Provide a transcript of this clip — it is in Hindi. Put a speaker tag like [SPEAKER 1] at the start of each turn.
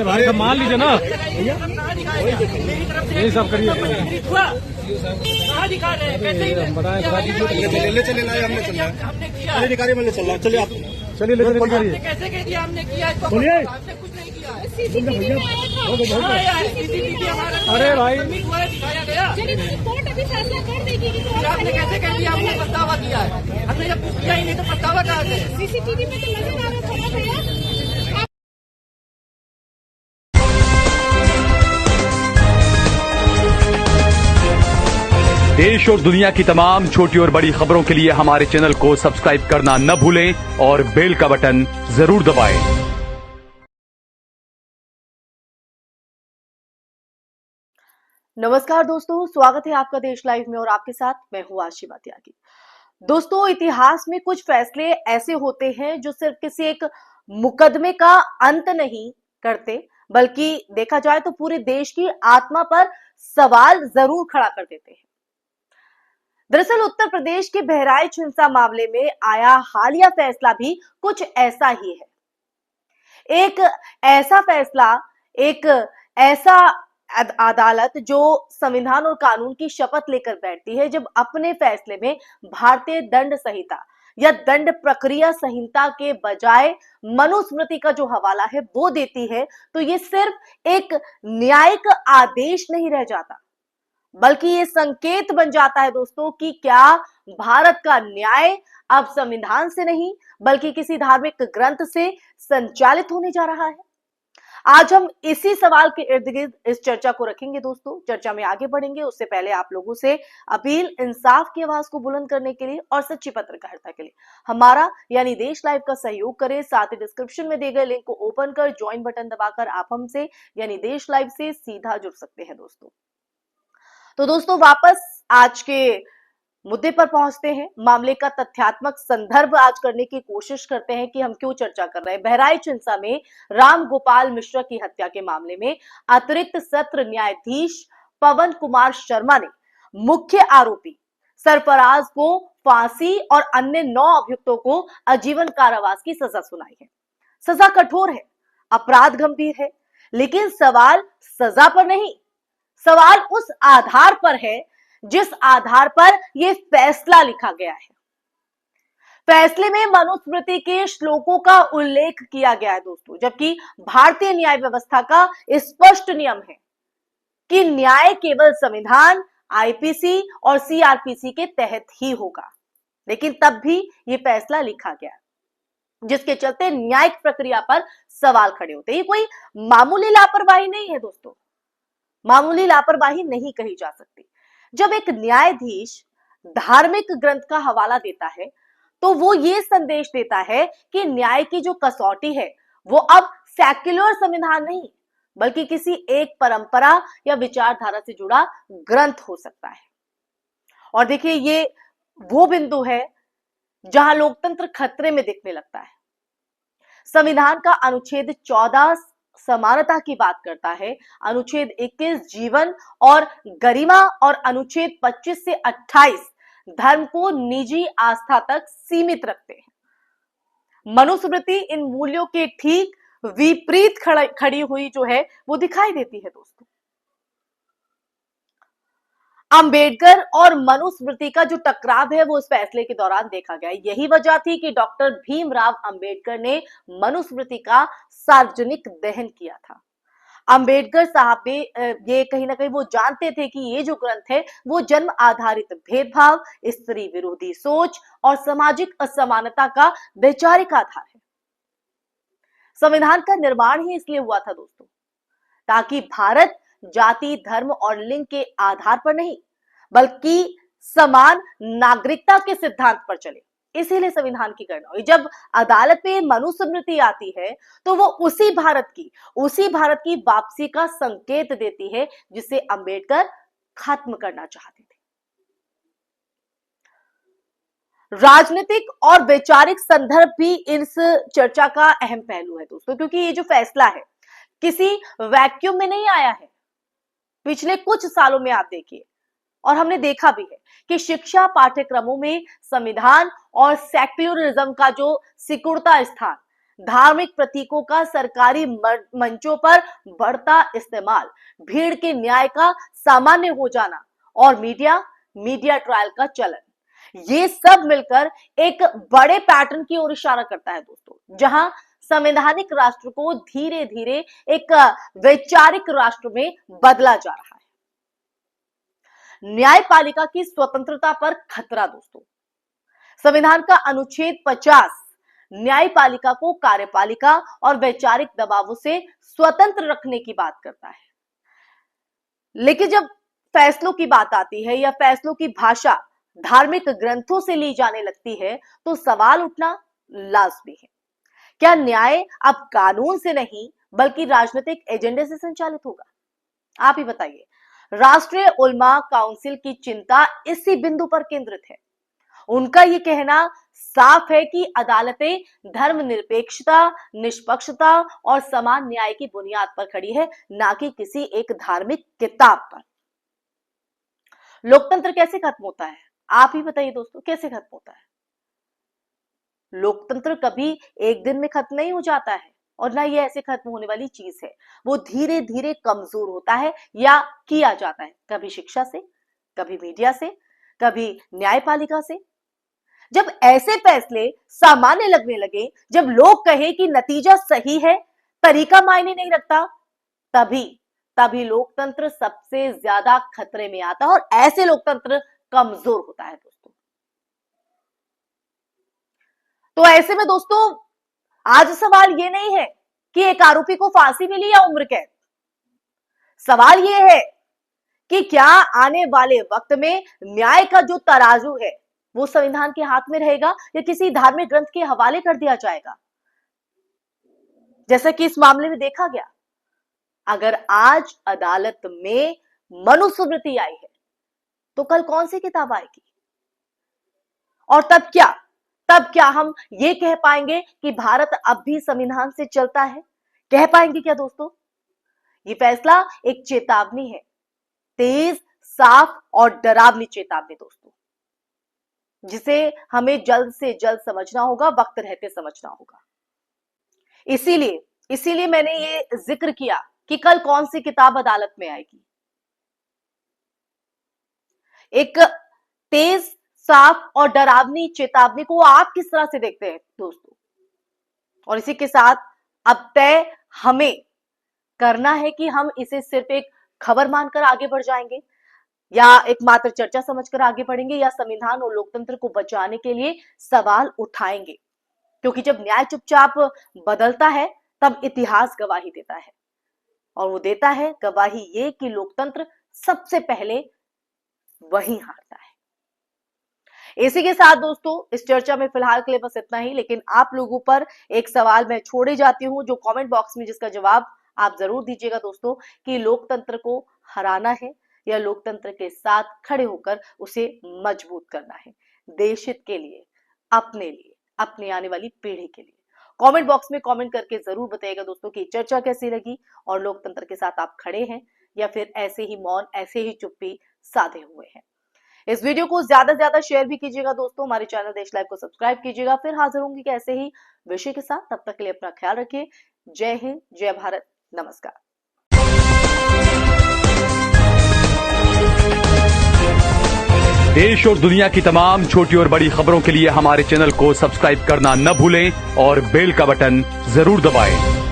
[SPEAKER 1] भाई साहब मान लीजिए ना, यही सब करिए।
[SPEAKER 2] अधिकारी मैंने चल रहा, चलिए आप
[SPEAKER 1] चलिए ले करिए।
[SPEAKER 3] कैसे कह दिया हमने किया,
[SPEAKER 1] सुनिए,
[SPEAKER 3] आपने कुछ नहीं किया।
[SPEAKER 1] अरे भाई
[SPEAKER 3] दिखाया गया,
[SPEAKER 4] कोर्ट अभी फैसला कर देगी कि
[SPEAKER 3] आपने कैसे कह दिया हमने पछतावा किया है। हमने जब कुछ किया ही नहीं तो पछतावा कहाँ से।
[SPEAKER 4] सीसीटीवी में तो नजर आ रहा था भैया।
[SPEAKER 5] देश और दुनिया की तमाम छोटी और बड़ी खबरों के लिए हमारे चैनल को सब्सक्राइब करना न भूलें और बेल का बटन जरूर दबाएं।
[SPEAKER 6] नमस्कार दोस्तों, स्वागत है आपका देश लाइव में और आपके साथ मैं हूं आशिमा त्यागी। दोस्तों, इतिहास में कुछ फैसले ऐसे होते हैं जो सिर्फ किसी एक मुकदमे का अंत नहीं करते, बल्कि देखा जाए तो पूरे देश की आत्मा पर सवाल जरूर खड़ा कर देते हैं। दरअसल उत्तर प्रदेश के बहराइच हिंसा मामले में आया हालिया फैसला भी कुछ ऐसा ही है। एक ऐसा फैसला, एक ऐसा अदालत जो संविधान और कानून की शपथ लेकर बैठती है, जब अपने फैसले में भारतीय दंड संहिता या दंड प्रक्रिया संहिता के बजाय मनुस्मृति का जो हवाला है वो देती है, तो ये सिर्फ एक न्यायिक आदेश नहीं रह जाता, बल्कि ये संकेत बन जाता है दोस्तों कि क्या भारत का न्याय अब संविधान से नहीं बल्कि किसी धार्मिक ग्रंथ से संचालित होने जा रहा है। आज हम इसी सवाल के इर्द गिर्द इस चर्चा को रखेंगे दोस्तों। चर्चा में आगे बढ़ेंगे उससे पहले आप लोगों से अपील, इंसाफ की आवाज को बुलंद करने के लिए और सच्ची पत्रकारिता के लिए हमारा यानी देश लाइव का सहयोग करें। साथ ही डिस्क्रिप्शन में दिए गए लिंक को ओपन कर ज्वाइन बटन दबाकर आप हमसे यानी देश लाइव से सीधा जुड़ सकते हैं दोस्तों। तो दोस्तों, वापस आज के मुद्दे पर पहुंचते हैं। मामले का तथ्यात्मक संदर्भ आज करने की कोशिश करते हैं कि हम क्यों चर्चा कर रहे हैं। बहराइच हिंसा में राम गोपाल मिश्रा की हत्या के मामले में अतिरिक्त सत्र न्यायाधीश पवन कुमार शर्मा ने मुख्य आरोपी सरफराज को फांसी और अन्य 9 अभियुक्तों को आजीवन कारावास की सजा सुनाई है। सजा कठोर है, अपराध गंभीर है, लेकिन सवाल सजा पर नहीं, सवाल उस आधार पर है जिस आधार पर यह फैसला लिखा गया है। फैसले में मनुस्मृति के श्लोकों का उल्लेख किया गया है दोस्तों, जबकि भारतीय न्याय व्यवस्था का स्पष्ट नियम है कि न्याय केवल संविधान, आईपीसी और सीआरपीसी के तहत ही होगा। लेकिन तब भी यह फैसला लिखा गया, जिसके चलते न्यायिक प्रक्रिया पर सवाल खड़े होते हैं। ये कोई मामूली लापरवाही नहीं है दोस्तों, मामूली लापरवाही नहीं कही जा सकती। जब एक न्यायाधीश धार्मिक ग्रंथ का हवाला देता है तो वो ये संदेश देता है कि न्याय की जो कसौटी है वो अब सेक्युलर संविधान नहीं बल्कि किसी एक परंपरा या विचारधारा से जुड़ा ग्रंथ हो सकता है। और देखिए, ये वो बिंदु है जहां लोकतंत्र खतरे में दिखने लगता है। संविधान का अनुच्छेद 14 समानता की बात करता है, अनुच्छेद 21 जीवन और गरिमा और अनुच्छेद 25 से 28 धर्म को निजी आस्था तक सीमित रखते हैं। मनुस्मृति इन मूल्यों के ठीक विपरीत खड़ी हुई जो है वो दिखाई देती है दोस्तों। अंबेडकर और मनुस्मृति का जो टकराव है वो इस फैसले के दौरान देखा गया। यही वजह थी कि डॉक्टर भीमराव अंबेडकर ने मनुस्मृति का सार्वजनिक दहन किया था। अंबेडकर साहब भी ये कहीं ना कहीं वो जानते थे कि ये जो ग्रंथ है वो जन्म आधारित भेदभाव, स्त्री विरोधी सोच और सामाजिक असमानता का वैचारिक आधार है। संविधान का निर्माण ही इसलिए हुआ था दोस्तों, ताकि भारत जाति, धर्म और लिंग के आधार पर नहीं बल्कि समान नागरिकता के सिद्धांत पर चले। इसीलिए संविधान की गणना हुई। जब अदालत में मनुस्मृति आती है तो वो उसी भारत की वापसी का संकेत देती है जिसे अंबेडकर खत्म करना चाहते थे। राजनीतिक और वैचारिक संदर्भ भी इस चर्चा का अहम पहलू है दोस्तों, क्योंकि ये जो फैसला है किसी वैक्यूम में नहीं आया है। पिछले कुछ सालों में आप देखिए, और हमने देखा भी है कि शिक्षा पाठ्यक्रमों में संविधान और सेक्युलरिज्म का जो सिकुड़ता स्थान धार्मिक प्रतीकों का सरकारी मंचों पर बढ़ता इस्तेमाल, भीड़ के न्याय का सामान्य हो जाना और मीडिया ट्रायल का चलन, ये सब मिलकर एक बड़े पैटर्न की ओर इशारा करता है दोस्तों, जहां संवैधानिक राष्ट्र को धीरे धीरे एक वैचारिक राष्ट्र में बदला जा रहा है। न्यायपालिका की स्वतंत्रता पर खतरा दोस्तों। संविधान का अनुच्छेद 50 न्यायपालिका को कार्यपालिका और वैचारिक दबावों से स्वतंत्र रखने की बात करता है, लेकिन जब फैसलों की बात आती है या फैसलों की भाषा धार्मिक ग्रंथों से ली जाने लगती है तो सवाल उठना लाजमी है। क्या न्याय अब कानून से नहीं बल्कि राजनीतिक एजेंडे से संचालित होगा? आप ही बताइए। राष्ट्रीय उलमा काउंसिल की चिंता इसी बिंदु पर केंद्रित है। उनका यह कहना साफ है कि अदालतें धर्मनिरपेक्षता, निष्पक्षता और समान न्याय की बुनियाद पर खड़ी है, ना कि किसी एक धार्मिक किताब पर। लोकतंत्र कैसे खत्म होता है? आप ही बताइए दोस्तों, कैसे खत्म होता है? लोकतंत्र कभी एक दिन में खत्म नहीं हो जाता है और ना ये ऐसे खत्म होने वाली चीज है। वो धीरे धीरे कमजोर होता है या किया जाता है, कभी शिक्षा से, कभी मीडिया से, कभी न्यायपालिका से। जब ऐसे फैसले सामान्य लगने लगे, जब लोग कहे कि नतीजा सही है, तरीका मायने नहीं रखता, तभी लोकतंत्र सबसे ज्यादा खतरे में आता है और ऐसे लोकतंत्र कमजोर होता है दोस्तों। तो ऐसे में दोस्तों आज सवाल ये नहीं है कि एक आरोपी को फांसी मिली या उम्र कैद। सवाल ये है कि क्या आने वाले वक्त में न्याय का जो तराजू है वो संविधान के हाथ में रहेगा या किसी धार्मिक ग्रंथ के हवाले कर दिया जाएगा, जैसा कि इस मामले में देखा गया। अगर आज अदालत में मनुस्मृति आई है तो कल कौन सी किताब आएगी? और तब क्या हम ये कह पाएंगे कि भारत अब भी संविधान से चलता है? कह पाएंगे क्या दोस्तों? ये फैसला एक चेतावनी है, तेज, साफ और डरावनी चेतावनी दोस्तों, जिसे हमें जल्द से जल्द समझना होगा, वक्त रहते समझना होगा। इसीलिए मैंने ये जिक्र किया कि कल कौन सी किताब अदालत में आएगी। एक तेज, साफ और डरावनी चेतावनी को आप किस तरह से देखते हैं दोस्तों? और इसी के साथ अब तय हमें करना है कि हम इसे सिर्फ एक खबर मानकर आगे बढ़ जाएंगे या एक मात्र चर्चा समझकर आगे बढ़ेंगे या संविधान और लोकतंत्र को बचाने के लिए सवाल उठाएंगे। क्योंकि जब न्याय चुपचाप बदलता है तब इतिहास गवाही देता है, और वो देता है गवाही ये कि लोकतंत्र सबसे पहले वही हारता है। इसी के साथ दोस्तों इस चर्चा में फिलहाल के लिए बस इतना ही, लेकिन आप लोगों पर एक सवाल मैं छोड़े जाती हूं जो कमेंट बॉक्स में जिसका जवाब आप जरूर दीजिएगा दोस्तों, कि लोकतंत्र को हराना है या लोकतंत्र के साथ खड़े होकर उसे मजबूत करना है, देश हित के लिए, अपने लिए, अपने आने वाली पीढ़ी के लिए। कमेंट बॉक्स में कमेंट करके जरूर बताइएगा दोस्तों कि चर्चा कैसी लगी और लोकतंत्र के साथ आप खड़े हैं या फिर ऐसे ही मौन, ऐसे ही चुप्पी साधे हुए हैं। इस वीडियो को ज्यादा से ज्यादा शेयर भी कीजिएगा दोस्तों, हमारे चैनल देश लाइव को सब्सक्राइब कीजिएगा। फिर हाजिर होंगे कि ऐसे ही विषय के साथ, तब तक के लिए अपना ख्याल रखिए। जय हिंद, जय भारत, नमस्कार।
[SPEAKER 5] देश और दुनिया की तमाम छोटी और बड़ी खबरों के लिए हमारे चैनल को सब्सक्राइब करना न भूलें और बेल का बटन जरूर दबाएं।